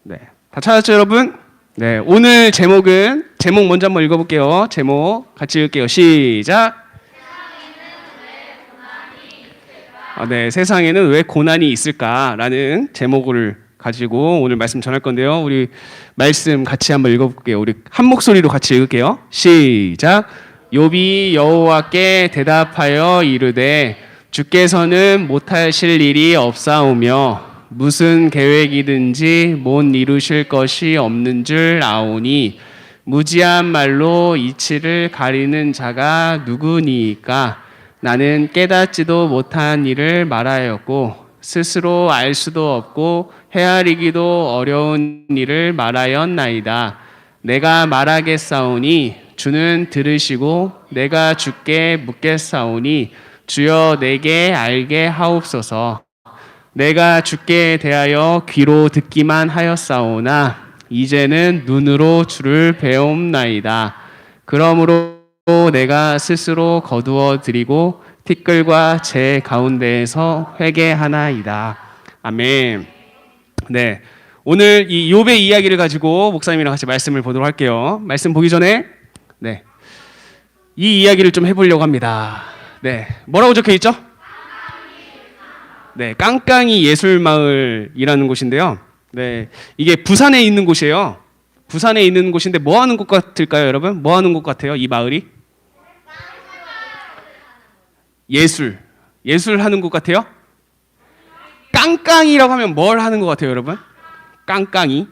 네, 다 찾았죠, 여러분? 네, 오늘 제목 먼저 한번 읽어볼게요. 제목 같이 읽을게요. 시작. 네, 세상에는 왜 고난이 있을까라는 제목을 가지고 오늘 말씀 전할 건데요. 우리 말씀 같이 한번 읽어볼게요. 우리 한 목소리로 같이 읽을게요. 시작. 욥이 여호와께 대답하여 이르되 주께서는 못하실 일이 없사오며 무슨 계획이든지 못 이루실 것이 없는 줄 아오니 무지한 말로 이치를 가리는 자가 누구니이까. 나는 깨닫지도 못한 일을 말하였고 스스로 알 수도 없고 헤아리기도 어려운 일을 말하였나이다. 내가 말하겠사오니 주는 들으시고 내가 주께 묻겠사오니 주여 내게 알게 하옵소서. 내가 주께 대하여 귀로 듣기만 하였사오나 이제는 눈으로 주를 배움나이다. 그러므로 내가 스스로 거두어 드리고 티끌과 제 가운데에서 회개하나이다. 아멘. 네, 오늘 이 욥의 이야기를 가지고 목사님이랑 같이 말씀을 보도록 할게요. 말씀 보기 전에 이 이야기를 좀 해보려고 합니다. 네, 뭐라고 적혀 있죠? 네, 깡깡이 예술마을이라는 곳인데요. 네, 이게 부산에 있는 곳이에요. 부산에 있는 곳인데 뭐 하는 곳 같을까요, 여러분? 뭐 하는 곳 같아요, 이 마을이? 예술 하는 곳 같아요? 깡깡이라고 하면 뭘 하는 것 같아요, 여러분? 깡깡이.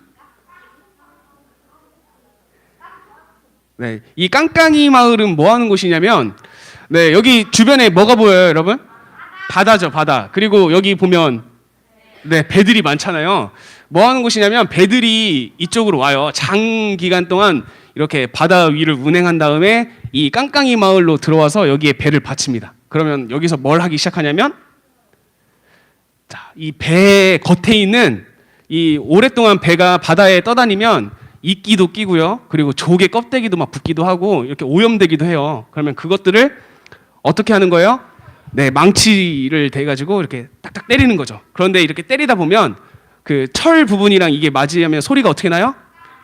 네, 이 깡깡이 마을은 뭐 하는 곳이냐면, 네, 여기 주변에 뭐가 보여요, 여러분? 바다죠, 바다. 그리고 여기 보면, 네, 배들이 많잖아요. 뭐 하는 곳이냐면, 배들이 이쪽으로 와요. 장기간 동안 이렇게 바다 위를 운행한 다음에 이 깡깡이 마을로 들어와서 여기에 배를 받칩니다. 그러면 여기서 뭘 하기 시작하냐면, 자, 이 배 겉에 있는 이 오랫동안 배가 바다에 떠다니면 이끼도 끼고요. 그리고 조개 껍데기도 막 붙기도 하고 이렇게 오염되기도 해요. 그러면 그것들을 어떻게 하는 거예요? 네, 망치를 대가지고 이렇게 딱딱 때리는 거죠. 그런데 이렇게 때리다 보면 그 철 부분이랑 이게 맞으면 소리가 어떻게 나요?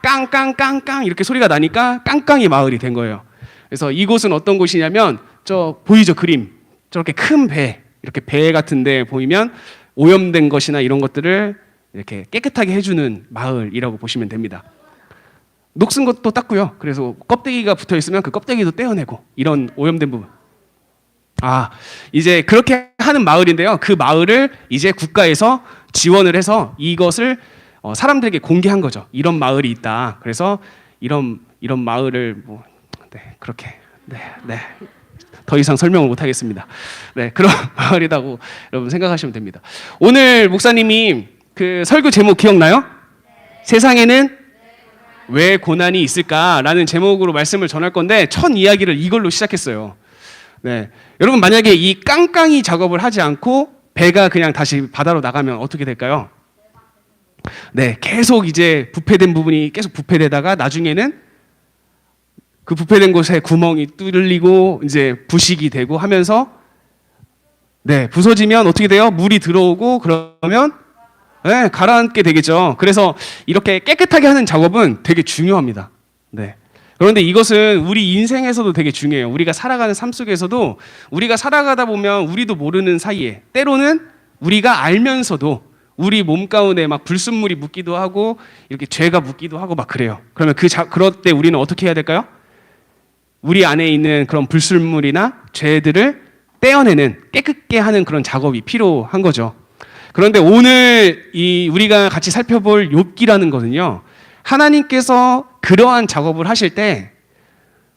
깡깡깡깡 이렇게 소리가 나니까 깡깡이 마을이 된 거예요. 그래서 이곳은 어떤 곳이냐면 저 보이죠, 그림? 저렇게 큰 배, 이렇게 배 같은데 보이면 오염된 것이나 이런 것들을 이렇게 깨끗하게 해주는 마을이라고 보시면 됩니다. 녹슨 것도 닦고요. 그래서 껍데기가 붙어 있으면 그 껍데기도 떼어내고 이런 오염된 부분. 이제 그렇게 하는 마을인데요. 그 마을을 이제 국가에서 지원을 해서 이것을 사람들에게 공개한 거죠. 이런 마을이 있다. 그래서 이런 마을을 그렇게 더 이상 설명을 못 하겠습니다. 네, 그런 마을이라고 여러분 생각하시면 됩니다. 오늘 목사님이 그 설교 제목 기억나요? 세상에는 왜 고난이 있을까라는 제목으로 말씀을 전할 건데 첫 이야기를 이걸로 시작했어요. 네, 여러분 만약에 이 깡깡이 작업을 하지 않고 배가 그냥 다시 바다로 나가면 어떻게 될까요? 네, 계속 이제 부패된 부분이 계속 부패되다가 나중에는 그 부패된 곳에 구멍이 뚫리고 이제 부식이 되고 하면서 부서지면 어떻게 돼요? 물이 들어오고 그러면 가라앉게 되겠죠. 그래서 이렇게 깨끗하게 하는 작업은 되게 중요합니다. 네. 그런데 이것은 우리 인생에서도 되게 중요해요. 우리가 살아가는 삶 속에서도 우리가 살아가다 보면 우리도 모르는 사이에 때로는 우리가 알면서도 우리 몸 가운데 막 불순물이 묻기도 하고 이렇게 죄가 묻기도 하고 막 그래요. 그러면 그럴 때 우리는 어떻게 해야 될까요? 우리 안에 있는 그런 불순물이나 죄들을 떼어내는 깨끗게 하는 그런 작업이 필요한 거죠. 그런데 오늘 우리가 같이 살펴볼 욥기라는 것은요, 하나님께서 그러한 작업을 하실 때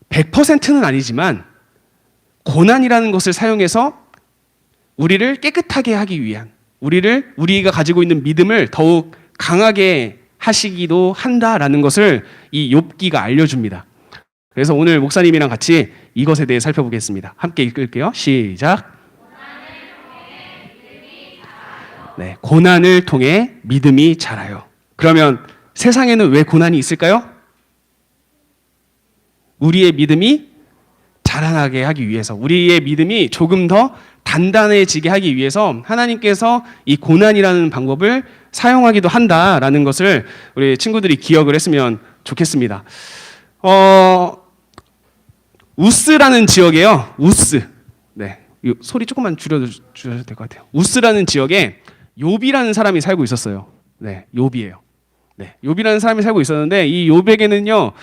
100%는 아니지만 고난이라는 것을 사용해서 우리를 깨끗하게 하기 위한 우리가 가지고 있는 믿음을 더욱 강하게 하시기도 한다라는 것을 이 욥기가 알려줍니다. 그래서 오늘 목사님이랑 같이 이것에 대해 살펴보겠습니다. 함께 읽을게요. 시작. 네, 고난을 통해 믿음이 자라요. 그러면 세상에는 왜 고난이 있을까요? 우리의 믿음이 자라나게 하기 위해서, 우리의 믿음이 조금 더 단단해지게 하기 위해서 하나님께서 이 고난이라는 방법을 사용하기도 한다라는 것을 우리 친구들이 기억을 했으면 좋겠습니다. 우스라는 지역에요. 우스. 네. 소리 조금만 줄여주셔도 될 것 같아요. 우스라는 지역에 욥이라는 사람이 살고 있었어요. 네, 욥이에요. 네, 욥이라는 사람이 살고 있었는데 이 욥에게는요,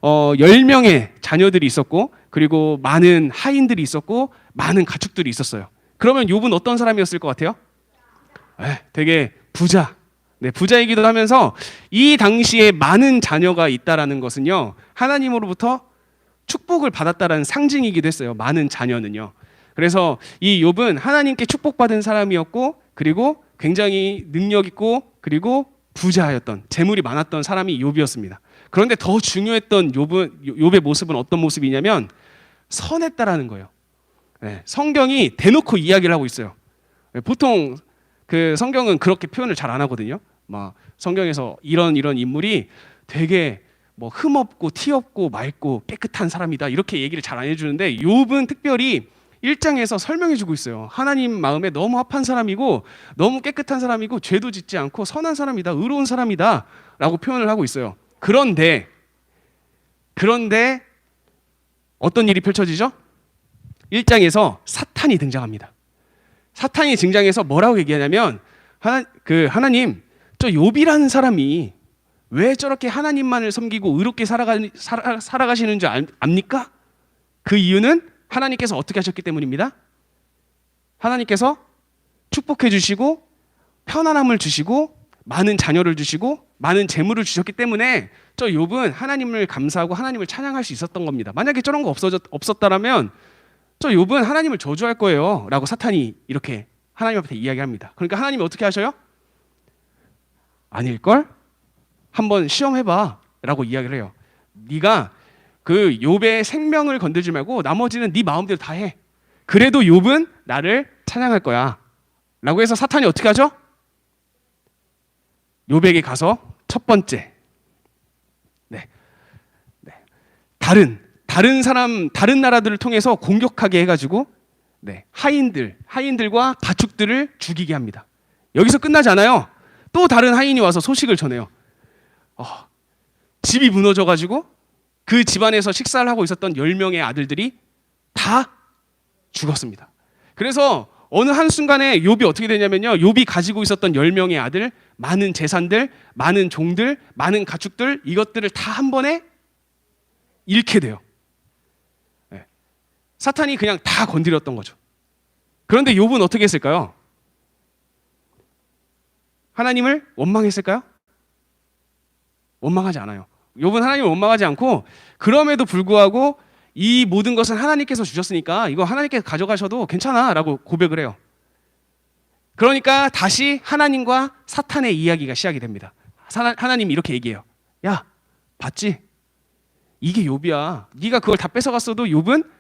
10명의 자녀들이 있었고, 그리고 많은 하인들이 있었고, 많은 가축들이 있었어요. 그러면 욥은 어떤 사람이었을 것 같아요? 네, 되게 부자. 네, 부자이기도 하면서 이 당시에 많은 자녀가 있다라는 것은요, 하나님으로부터 축복을 받았다라는 상징이기도 했어요. 많은 자녀는요. 그래서 이 욥은 하나님께 축복받은 사람이었고, 그리고 굉장히 능력 있고, 그리고 부자였던, 재물이 많았던 사람이 욥이었습니다. 그런데 더 중요했던 욥의 모습은 어떤 모습이냐면 선했다라는 거예요. 네, 성경이 대놓고 이야기를 하고 있어요. 네, 보통 그 성경은 그렇게 표현을 잘 안 하거든요. 막 성경에서 이런 인물이 되게 뭐 흠없고 티없고 맑고 깨끗한 사람이다 이렇게 얘기를 잘 안 해주는데 욥은 특별히 1장에서 설명해주고 있어요. 하나님 마음에 너무 합한 사람이고 너무 깨끗한 사람이고 죄도 짓지 않고 선한 사람이다, 의로운 사람이다 라고 표현을 하고 있어요. 그런데 어떤 일이 펼쳐지죠? 1장에서 사탄이 등장합니다. 사탄이 등장해서 뭐라고 얘기하냐면 하나님, 저 욥이라는 사람이 왜 저렇게 하나님만을 섬기고 의롭게 살아가시는 줄 압니까? 그 이유는 하나님께서 어떻게 하셨기 때문입니다. 하나님께서 축복해 주시고 편안함을 주시고 많은 자녀를 주시고 많은 재물을 주셨기 때문에 저 욥은 하나님을 감사하고 하나님을 찬양할 수 있었던 겁니다. 만약에 저런 거 없었다라면 저 욥은 하나님을 저주할 거예요 라고 사탄이 이렇게 하나님 앞에 이야기합니다. 그러니까 하나님이 어떻게 하셔요? 아닐걸? 한번 시험해봐 라고 이야기를 해요. 네가 그 욥의 생명을 건들지 말고 나머지는 네 마음대로 다 해. 그래도 욥은 나를 찬양할 거야 라고 해서 사탄이 어떻게 하죠? 욥에게 가서 첫 번째 다른 나라들을 통해서 공격하게 해가지고 하인들과 가축들을 죽이게 합니다. 여기서 끝나지 않아요. 또 다른 하인이 와서 소식을 전해요. 집이 무너져가지고 그 집안에서 식사를 하고 있었던 10명의 아들들이 다 죽었습니다. 그래서 어느 한순간에 욥이 어떻게 되냐면요, 욥이 가지고 있었던 10명의 아들, 많은 재산들, 많은 종들, 많은 가축들, 이것들을 다 한 번에 잃게 돼요. 사탄이 그냥 다 건드렸던 거죠. 그런데 욥은 어떻게 했을까요? 하나님을 원망했을까요? 원망하지 않아요. 욥은 하나님을 원망하지 않고 그럼에도 불구하고 이 모든 것은 하나님께서 주셨으니까 이거 하나님께서 가져가셔도 괜찮아 라고 고백을 해요. 그러니까 다시 하나님과 사탄의 이야기가 시작이 됩니다. 하나님이 이렇게 얘기해요. 야, 봤지? 이게 욥이야. 네가 그걸 다 뺏어갔어도 욥은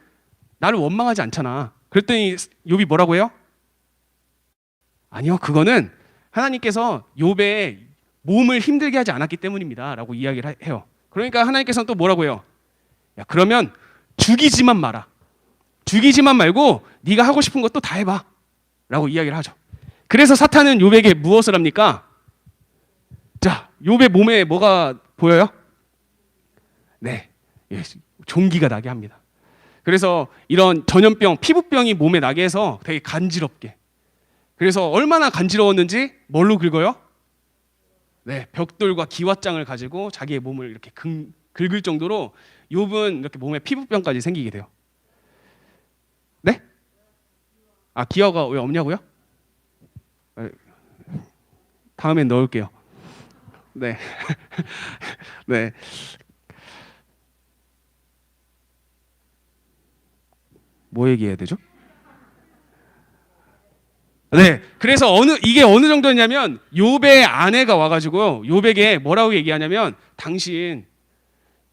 나를 원망하지 않잖아. 그랬더니 욥이 뭐라고 해요? 아니요, 그거는 하나님께서 욥의 몸을 힘들게 하지 않았기 때문입니다 라고 이야기를 해요. 그러니까 하나님께서는 또 뭐라고 해요? 야, 그러면 죽이지만 마라. 죽이지만 말고 네가 하고 싶은 것도 다 해봐 라고 이야기를 하죠. 그래서 사탄은 욥에게 무엇을 합니까? 자, 욥의 몸에 뭐가 보여요? 네, 종기가 나게 합니다. 그래서 이런 전염병, 피부병이 몸에 나게 해서 되게 간지럽게. 그래서 얼마나 간지러웠는지 뭘로 긁어요? 네, 벽돌과 기왓장을 가지고 자기의 몸을 이렇게 긁을 정도로 욥은 이렇게 몸에 피부병까지 생기게 돼요. 네? 기어가 왜 없냐고요? 다음엔 넣을게요. 네. 네. 뭐 얘기해야 되죠? 네, 그래서 이게 어느 정도냐면 욥의 아내가 와가지고요, 욥에게 뭐라고 얘기하냐면 당신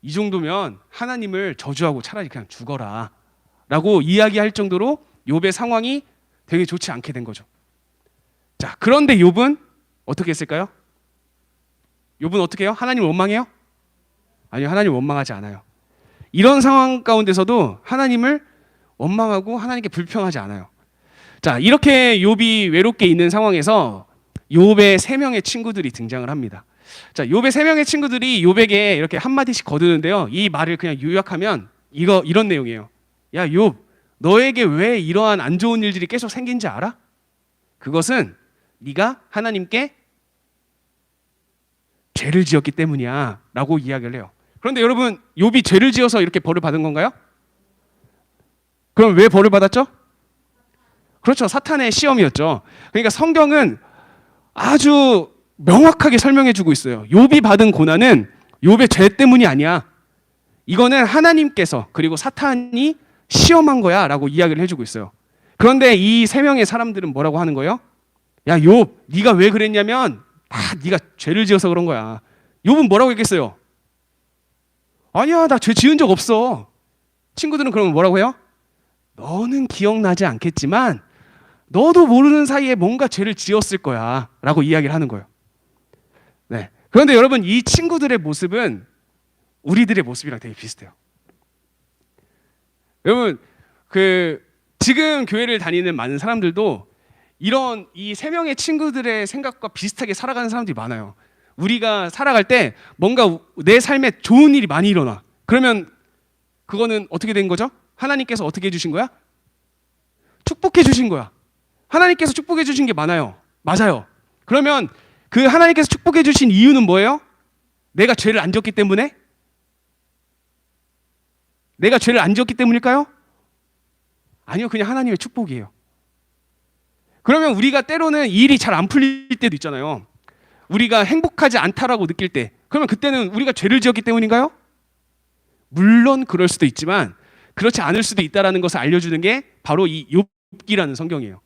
이 정도면 하나님을 저주하고 차라리 그냥 죽어라 라고 이야기할 정도로 욥의 상황이 되게 좋지 않게 된 거죠. 자, 그런데 욥은 어떻게 했을까요? 욥은 어떻게 해요? 하나님을 원망해요? 아니요, 하나님을 원망하지 않아요. 이런 상황 가운데서도 하나님을 원망하고 하나님께 불평하지 않아요. 자, 이렇게 욥이 외롭게 있는 상황에서 욥의 세 명의 친구들이 등장을 합니다. 자, 욥의 세 명의 친구들이 욥에게 이렇게 한 마디씩 거두는데요. 이 말을 그냥 요약하면 이런 내용이에요. 야, 욥, 너에게 왜 이러한 안 좋은 일들이 계속 생긴지 알아? 그것은 네가 하나님께 죄를 지었기 때문이야 라고 이야기를 해요. 그런데 여러분, 욥이 죄를 지어서 이렇게 벌을 받은 건가요? 그럼 왜 벌을 받았죠? 그렇죠. 사탄의 시험이었죠. 그러니까 성경은 아주 명확하게 설명해 주고 있어요. 욥이 받은 고난은 욥의 죄 때문이 아니야. 이거는 하나님께서 그리고 사탄이 시험한 거야 라고 이야기를 해주고 있어요. 그런데 이 세 명의 사람들은 뭐라고 하는 거예요? 야, 욥, 네가 왜 그랬냐면 다 네가 죄를 지어서 그런 거야. 욥은 뭐라고 했겠어요? 아니야, 나 죄 지은 적 없어. 친구들은 그러면 뭐라고 해요? 너는 기억나지 않겠지만 너도 모르는 사이에 뭔가 죄를 지었을 거야 라고 이야기를 하는 거예요. 네. 그런데 여러분, 이 친구들의 모습은 우리들의 모습이랑 되게 비슷해요. 여러분, 지금 교회를 다니는 많은 사람들도 이런 이 세 명의 친구들의 생각과 비슷하게 살아가는 사람들이 많아요. 우리가 살아갈 때 뭔가 내 삶에 좋은 일이 많이 일어나. 그러면 그거는 어떻게 된 거죠? 하나님께서 어떻게 해주신 거야? 축복해 주신 거야. 하나님께서 축복해 주신 게 많아요. 맞아요. 그러면 그 하나님께서 축복해 주신 이유는 뭐예요? 내가 죄를 안 지었기 때문에? 내가 죄를 안 지었기 때문일까요? 아니요, 그냥 하나님의 축복이에요. 그러면 우리가 때로는 일이 잘 안 풀릴 때도 있잖아요. 우리가 행복하지 않다라고 느낄 때, 그러면 그때는 우리가 죄를 지었기 때문인가요? 물론 그럴 수도 있지만 그렇지 않을 수도 있다라는 것을 알려주는 게 바로 이 욥기라는 성경이에요.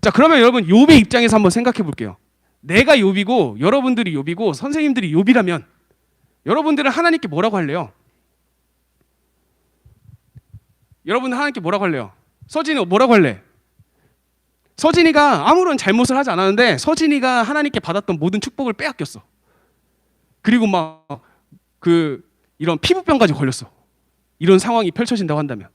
자, 그러면 여러분, 욥의 입장에서 한번 생각해 볼게요. 내가 욥이고 여러분들이 욥이고 선생님들이 욥이라면 여러분들은 하나님께 뭐라고 할래요? 여러분은 하나님께 뭐라고 할래요? 서진이 뭐라고 할래? 서진이가 아무런 잘못을 하지 않았는데 서진이가 하나님께 받았던 모든 축복을 빼앗겼어. 그리고 막 이런 피부병까지 걸렸어. 이런 상황이 펼쳐진다고 한다면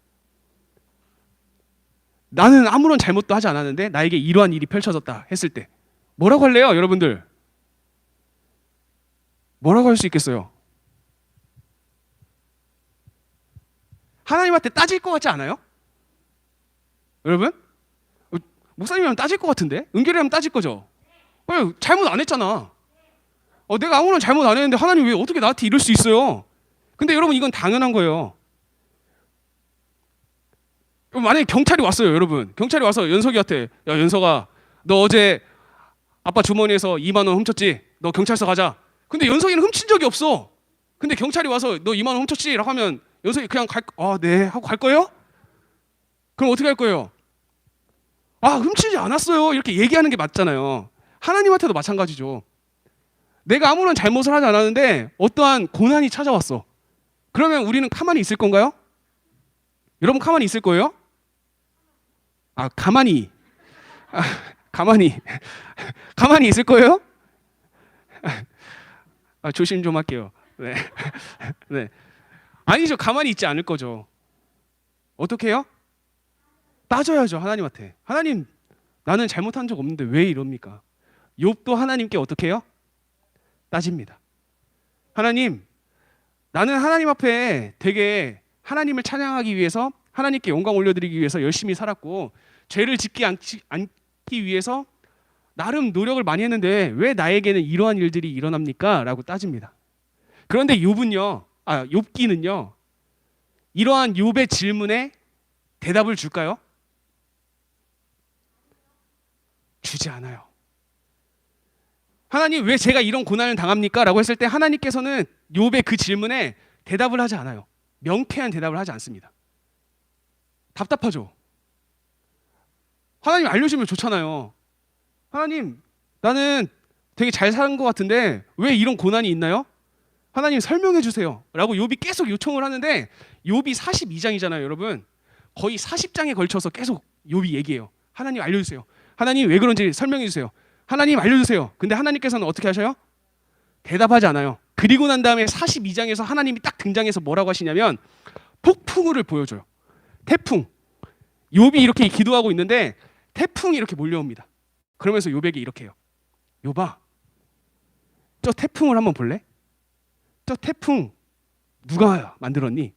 나는 아무런 잘못도 하지 않았는데 나에게 이러한 일이 펼쳐졌다 했을 때 뭐라고 할래요, 여러분들? 뭐라고 할 수 있겠어요? 하나님한테 따질 것 같지 않아요? 여러분? 목사님이라면 따질 것 같은데? 은결이라면 따질 거죠? 왜 잘못 안 했잖아. 내가 아무런 잘못 안 했는데 하나님 왜 어떻게 나한테 이럴 수 있어요? 근데 여러분, 이건 당연한 거예요. 만약에 경찰이 왔어요, 여러분. 경찰이 와서 연석이한테, 야, 연석아, 너 어제 아빠 주머니에서 2만 원 훔쳤지? 너 경찰서 가자. 근데 연석이는 훔친 적이 없어. 근데 경찰이 와서 너 2만 원 훔쳤지? 라고 하면 연석이 그냥 네 하고 갈 거예요? 그럼 어떻게 할 거예요? 훔치지 않았어요. 이렇게 얘기하는 게 맞잖아요. 하나님한테도 마찬가지죠. 내가 아무런 잘못을 하지 않았는데 어떠한 고난이 찾아왔어. 그러면 우리는 가만히 있을 건가요? 여러분, 가만히 있을 거예요? 가만히 가만히 있을 거예요? 조심 좀 할게요. 네. 네. 아니죠. 가만히 있지 않을 거죠. 어떻게 해요? 따져야죠, 하나님한테. 하나님, 나는 잘못한 적 없는데 왜 이럽니까? 욥도 하나님께 어떻게 해요? 따집니다. 하나님, 나는 하나님 앞에 되게 하나님을 찬양하기 위해서, 하나님께 영광 올려드리기 위해서 열심히 살았고 죄를 짓지 않기 위해서 나름 노력을 많이 했는데 왜 나에게는 이러한 일들이 일어납니까? 라고 따집니다. 그런데 욥기는요, 이러한 욥의 질문에 대답을 줄까요? 주지 않아요. 하나님, 왜 제가 이런 고난을 당합니까? 라고 했을 때 하나님께서는 욥의 그 질문에 대답을 하지 않아요. 명쾌한 대답을 하지 않습니다. 답답하죠. 하나님 알려주면 좋잖아요. 하나님, 나는 되게 잘 사는 것 같은데 왜 이런 고난이 있나요? 하나님 설명해 주세요 라고 욥이 계속 요청을 하는데, 욥이 42장이잖아요 여러분. 거의 40장에 걸쳐서 계속 욥이 얘기해요. 하나님 알려주세요. 하나님 왜 그런지 설명해 주세요. 하나님 알려주세요. 근데 하나님께서는 어떻게 하셔요? 대답하지 않아요. 그리고 난 다음에 42장에서 하나님이 딱 등장해서 뭐라고 하시냐면 폭풍우를 보여줘요. 태풍. 욥이 이렇게 기도하고 있는데 태풍이 이렇게 몰려옵니다. 그러면서 욥에게 이렇게 해요. 욥아, 저 태풍을 한번 볼래? 저 태풍 누가 만들었니?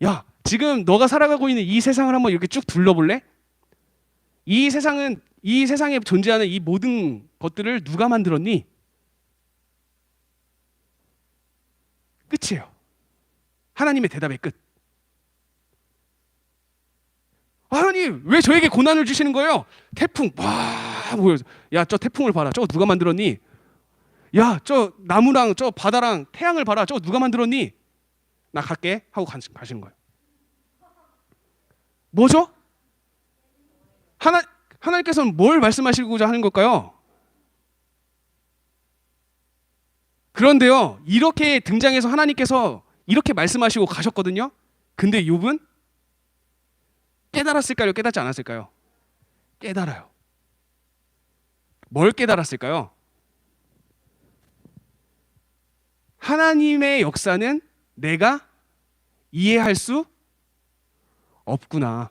야, 지금 너가 살아가고 있는 이 세상을 한번 이렇게 쭉 둘러볼래? 이 세상에 존재하는 이 모든 것들을 누가 만들었니? 끝이에요. 하나님의 대답의 끝. 하나님, 왜 저에게 고난을 주시는 거예요? 태풍, 와, 뭐야? 야, 저 태풍을 봐라. 저거 누가 만들었니? 야, 저 나무랑 저 바다랑 태양을 봐라. 저거 누가 만들었니? 나 갈게 하고 가시는 거예요. 뭐죠? 하나님께서는 뭘 말씀하시고자 하는 걸까요? 그런데요, 이렇게 등장해서 하나님께서 이렇게 말씀하시고 가셨거든요. 근데 욥은 깨달았을까요? 깨닫지 않았을까요? 깨달아요. 뭘 깨달았을까요? 하나님의 역사는 내가 이해할 수 없구나.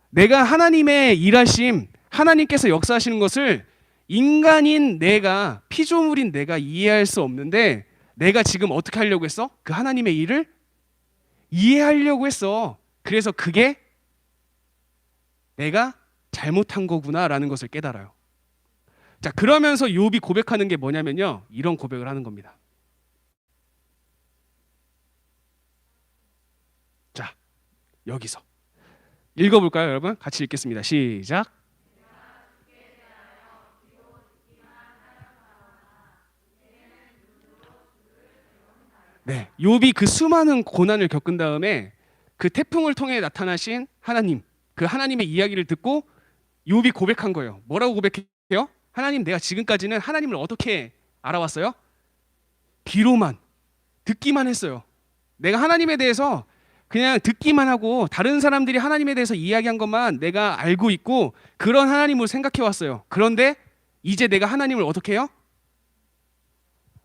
내가 하나님의 일하심, 하나님께서 역사하시는 것을 인간인 내가, 피조물인 내가 이해할 수 없는데 내가 지금 어떻게 하려고 했어? 그 하나님의 일을 이해하려고 했어. 그래서 그게 내가 잘못한 거구나라는 것을 깨달아요. 자, 그러면서 욥이 고백하는 게 뭐냐면요, 이런 고백을 하는 겁니다. 자, 여기서 읽어볼까요, 여러분? 같이 읽겠습니다. 시작. 네, 욥이 그 수많은 고난을 겪은 다음에 그 태풍을 통해 나타나신 하나님, 그 하나님의 이야기를 듣고 욥이 고백한 거예요. 뭐라고 고백해요? 하나님, 내가 지금까지는 하나님을 어떻게 알아왔어요? 귀로만, 듣기만 했어요. 내가 하나님에 대해서 그냥 듣기만 하고 다른 사람들이 하나님에 대해서 이야기한 것만 내가 알고 있고 그런 하나님으로 생각해 왔어요. 그런데 이제 내가 하나님을 어떻게 해요?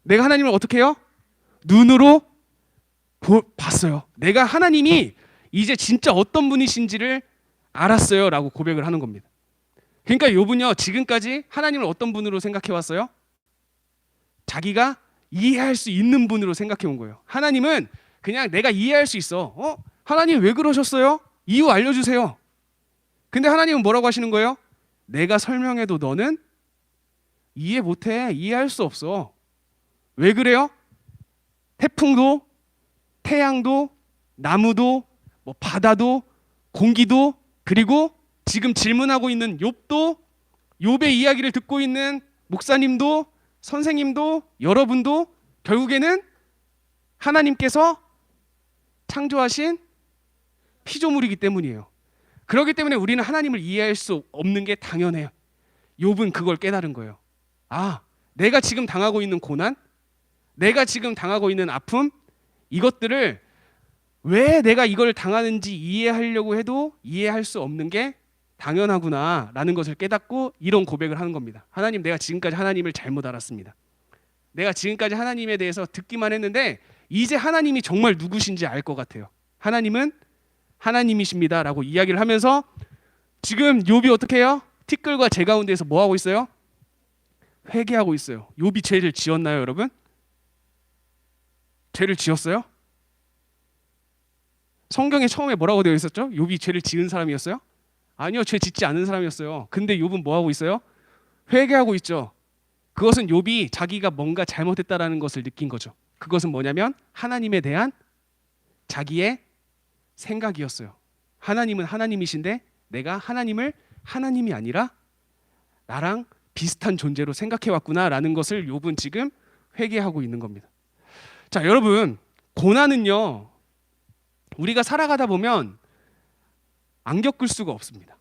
내가 하나님을 어떻게 해요? 눈으로 봤어요. 내가 하나님이 이제 진짜 어떤 분이신지를 알았어요 라고 고백을 하는 겁니다. 그러니까 욥은요, 지금까지 하나님을 어떤 분으로 생각해 왔어요? 자기가 이해할 수 있는 분으로 생각해 온 거예요. 하나님은 그냥 내가 이해할 수 있어. 하나님 왜 그러셨어요? 이유 알려주세요. 근데 하나님은 뭐라고 하시는 거예요? 내가 설명해도 너는 이해 못해. 이해할 수 없어. 왜 그래요? 태풍도, 태양도, 나무도, 뭐 바다도, 공기도, 그리고 지금 질문하고 있는 욥도, 욥의 이야기를 듣고 있는 목사님도, 선생님도, 여러분도 결국에는 하나님께서 창조하신 피조물이기 때문이에요. 그렇기 때문에 우리는 하나님을 이해할 수 없는 게 당연해요. 욥은 그걸 깨달은 거예요. 아, 내가 지금 당하고 있는 고난, 내가 지금 당하고 있는 아픔, 이것들을 왜 내가 이걸 당하는지 이해하려고 해도 이해할 수 없는 게 당연하구나 라는 것을 깨닫고 이런 고백을 하는 겁니다. 하나님, 내가 지금까지 하나님을 잘못 알았습니다. 내가 지금까지 하나님에 대해서 듣기만 했는데 이제 하나님이 정말 누구신지 알 것 같아요. 하나님은 하나님이십니다 라고 이야기를 하면서 지금 욥이 어떻게 해요? 티끌과 재 가운데에서 뭐 하고 있어요? 회개하고 있어요. 욥이 죄를 지었나요, 여러분? 죄를 지었어요? 성경에 처음에 뭐라고 되어 있었죠? 욥이 죄를 지은 사람이었어요? 아니요, 죄 짓지 않은 사람이었어요. 근데 욥은 뭐 하고 있어요? 회개하고 있죠. 그것은 욥이 자기가 뭔가 잘못했다라는 것을 느낀 거죠. 그것은 뭐냐면 하나님에 대한 자기의 생각이었어요. 하나님은 하나님이신데 내가 하나님을 하나님이 아니라 나랑 비슷한 존재로 생각해 왔구나라는 것을 욥은 지금 회개하고 있는 겁니다. 자, 여러분, 고난은요, 우리가 살아가다 보면 안 겪을 수가 없습니다.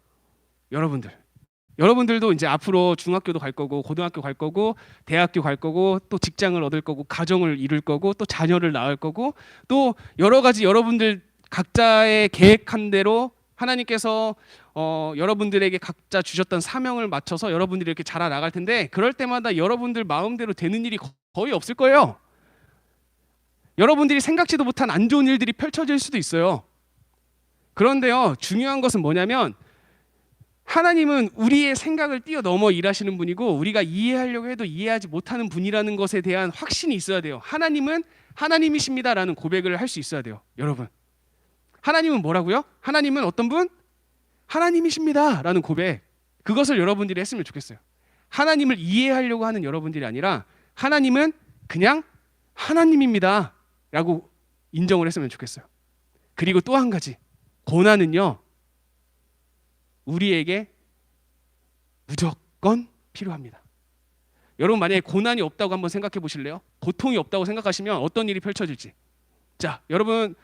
여러분들도 이제 앞으로 중학교도 갈 거고 고등학교 갈 거고 대학교 갈 거고 또 직장을 얻을 거고 가정을 이룰 거고 또 자녀를 낳을 거고 또 여러 가지 여러분들 각자의 계획한 대로 하나님께서 여러분들에게 각자 주셨던 사명을 맞춰서 여러분들이 이렇게 자라 나갈 텐데 그럴 때마다 여러분들 마음대로 되는 일이 거의 없을 거예요. 여러분들이 생각지도 못한 안 좋은 일들이 펼쳐질 수도 있어요. 그런데요, 중요한 것은 뭐냐면 하나님은 우리의 생각을 뛰어넘어 일하시는 분이고 우리가 이해하려고 해도 이해하지 못하는 분이라는 것에 대한 확신이 있어야 돼요. 하나님은 하나님이십니다라는 고백을 할 수 있어야 돼요. 여러분, 하나님은 뭐라고요? 하나님은 어떤 분? 하나님이십니다라는 고백. 그것을 여러분들이 했으면 좋겠어요. 하나님을 이해하려고 하는 여러분들이 아니라 하나님은 그냥 하나님입니다 라고 인정을 했으면 좋겠어요. 그리고 또 한 가지, 고난은요 우리에게 무조건 필요합니다. 여러분, 만약에 고난이 없다고 한번 생각해 보실래요? 고통이 없다고 생각하시면 어떤 일이 펼쳐질지. 자, 여러분,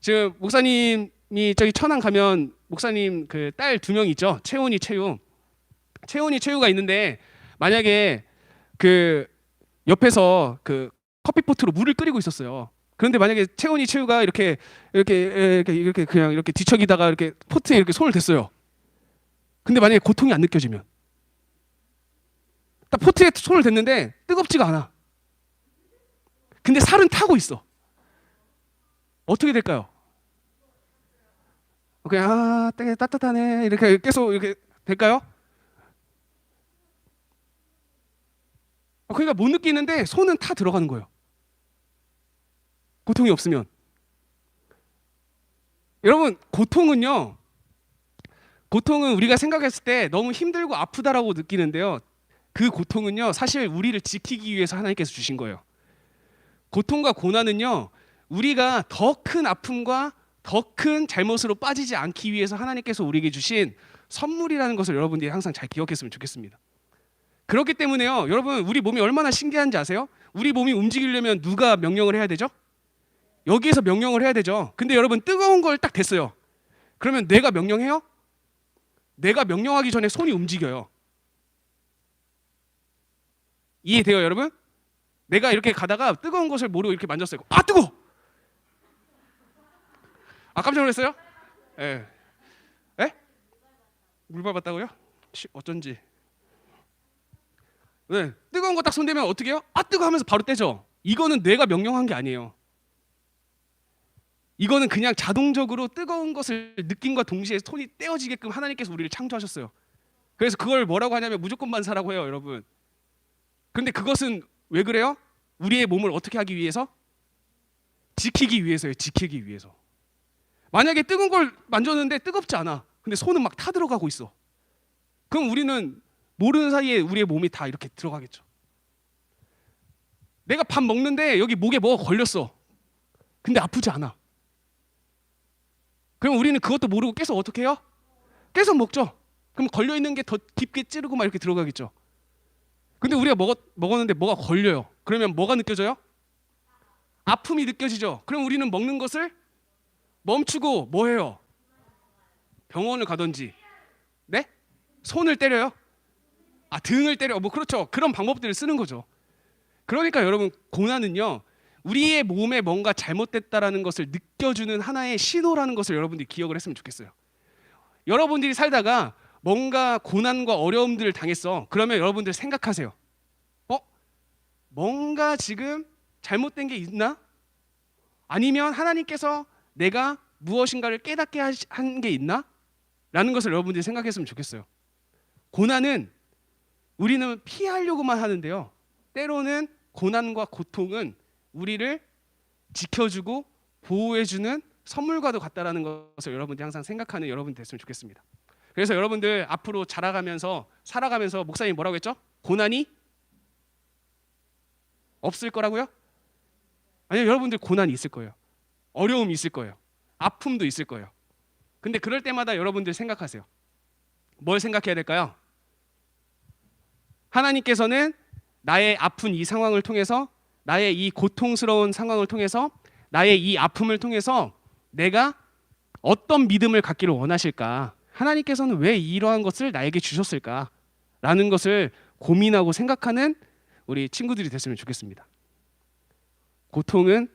지금 목사님이 저기 천안 가면 목사님 그 딸 2명 있죠? 채훈이, 채유가 있는데 있는데 그 옆에서 그 커피포트로 물을 끓이고 있었어요. 그런데 만약에 채유가 이렇게 그냥 이렇게 뒤척이다가 이렇게 포트에 이렇게 손을 댔어요. 근데 만약에 고통이 안 느껴지면, 딱 포트에 손을 댔는데 뜨겁지가 않아. 근데 살은 타고 있어. 어떻게 될까요? 그냥 되게 따뜻하네 이렇게 계속 이렇게 될까요? 그러니까 못 느끼는데 손은 타 들어가는 거예요. 고통이 없으면. 여러분, 고통은 우리가 생각했을 때 너무 힘들고 아프다라고 느끼는데요, 그 고통은요 사실 우리를 지키기 위해서 하나님께서 주신 거예요. 고통과 고난은요 우리가 더 큰 아픔과 더 큰 잘못으로 빠지지 않기 위해서 하나님께서 우리에게 주신 선물이라는 것을 여러분들이 항상 잘 기억했으면 좋겠습니다. 그렇기 때문에요, 여러분, 우리 몸이 얼마나 신기한지 아세요? 우리 몸이 움직이려면 누가 명령을 해야 되죠? 여기에서 명령을 해야 되죠. 근데 여러분, 뜨거운 걸 딱 댔어요. 그러면 뇌가 명령해요? 내가 명령하기 전에 손이 움직여요. 이해돼요, 여러분? 내가 이렇게 가다가 뜨거운 것을 모르고 이렇게 만졌어요. 아, 뜨거워! 아, 깜짝 놀랐어요? 예. 예? 물 밟았다고요? 어쩐지. 네, 뜨거운 거 딱 손대면 어떻게 해요? 아, 뜨거워 하면서 바로 떼죠. 이거는 뇌가 명령한 게 아니에요. 이거는 그냥 자동적으로 뜨거운 것을 느낌과 동시에 손이 떼어지게끔 하나님께서 우리를 창조하셨어요. 그래서 그걸 뭐라고 하냐면 무조건 반사라고 해요, 여러분. 그런데 그것은 왜 그래요? 우리의 몸을 어떻게 하기 위해서? 지키기 위해서예요. 지키기 위해서. 만약에 뜨거운 걸 만졌는데 뜨겁지 않아. 근데 손은 막 타들어가고 있어. 그럼 우리는 모르는 사이에 우리의 몸이 다 이렇게 들어가겠죠. 내가 밥 먹는데 여기 목에 뭐가 걸렸어. 근데 아프지 않아. 그럼 우리는 그것도 모르고 계속 어떻게 해요? 계속 먹죠. 그럼 걸려있는 게 더 깊게 찌르고 막 이렇게 들어가겠죠. 근데 우리가 먹었는데 뭐가 걸려요. 그러면 뭐가 느껴져요? 아픔이 느껴지죠. 그럼 우리는 먹는 것을 멈추고 뭐 해요? 병원을 가든지. 네? 손을 때려요? 아, 등을 때려. 뭐 그렇죠. 그런 방법들을 쓰는 거죠. 그러니까 여러분, 고난은요 우리의 몸에 뭔가 잘못됐다라는 것을 느껴주는 하나의 신호라는 것을 여러분들이 기억을 했으면 좋겠어요. 여러분들이 살다가 뭔가 고난과 어려움들을 당했어. 그러면 여러분들 생각하세요. 뭔가 지금 잘못된 게 있나? 아니면 하나님께서 내가 무엇인가를 깨닫게 한 게 있나? 라는 것을 여러분들이 생각했으면 좋겠어요. 고난은 우리는 피하려고만 하는데요, 때로는 고난과 고통은 우리를 지켜주고 보호해주는 선물과도 같다라는 것을 여러분들이 항상 생각하는 여러분이 됐으면 좋겠습니다. 그래서 여러분들 앞으로 살아가면서 목사님이 뭐라고 했죠? 고난이 없을 거라고요? 아니요, 여러분들 고난이 있을 거예요. 어려움이 있을 거예요. 아픔도 있을 거예요. 근데 그럴 때마다 여러분들 생각하세요. 뭘 생각해야 될까요? 하나님께서는 나의 아픈 이 상황을 통해서, 나의 이 고통스러운 상황을 통해서, 나의 이 아픔을 통해서 내가 어떤 믿음을 갖기를 원하실까? 하나님께서는 왜 이러한 것을 나에게 주셨을까? 라는 것을 고민하고 생각하는 우리 친구들이 됐으면 좋겠습니다. 고통은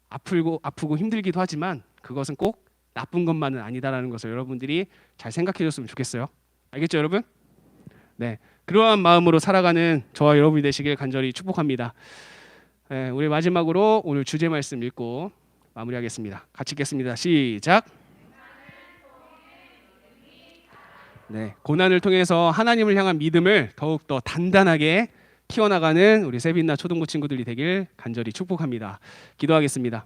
아프고 힘들기도 하지만 그것은 꼭 나쁜 것만은 아니다라는 것을 여러분들이 잘 생각해 줬으면 좋겠어요. 알겠죠, 여러분? 네, 그러한 마음으로 살아가는 저와 여러분이 되시길 간절히 축복합니다. 네, 우리 마지막으로 오늘 주제 말씀 읽고 마무리하겠습니다. 같이 읽겠습니다. 시작. 네, 고난을 통해서 하나님을 향한 믿음을 더욱 더 단단하게 키워나가는 우리 세빈나 초등부 친구들이 되길 간절히 축복합니다. 기도하겠습니다.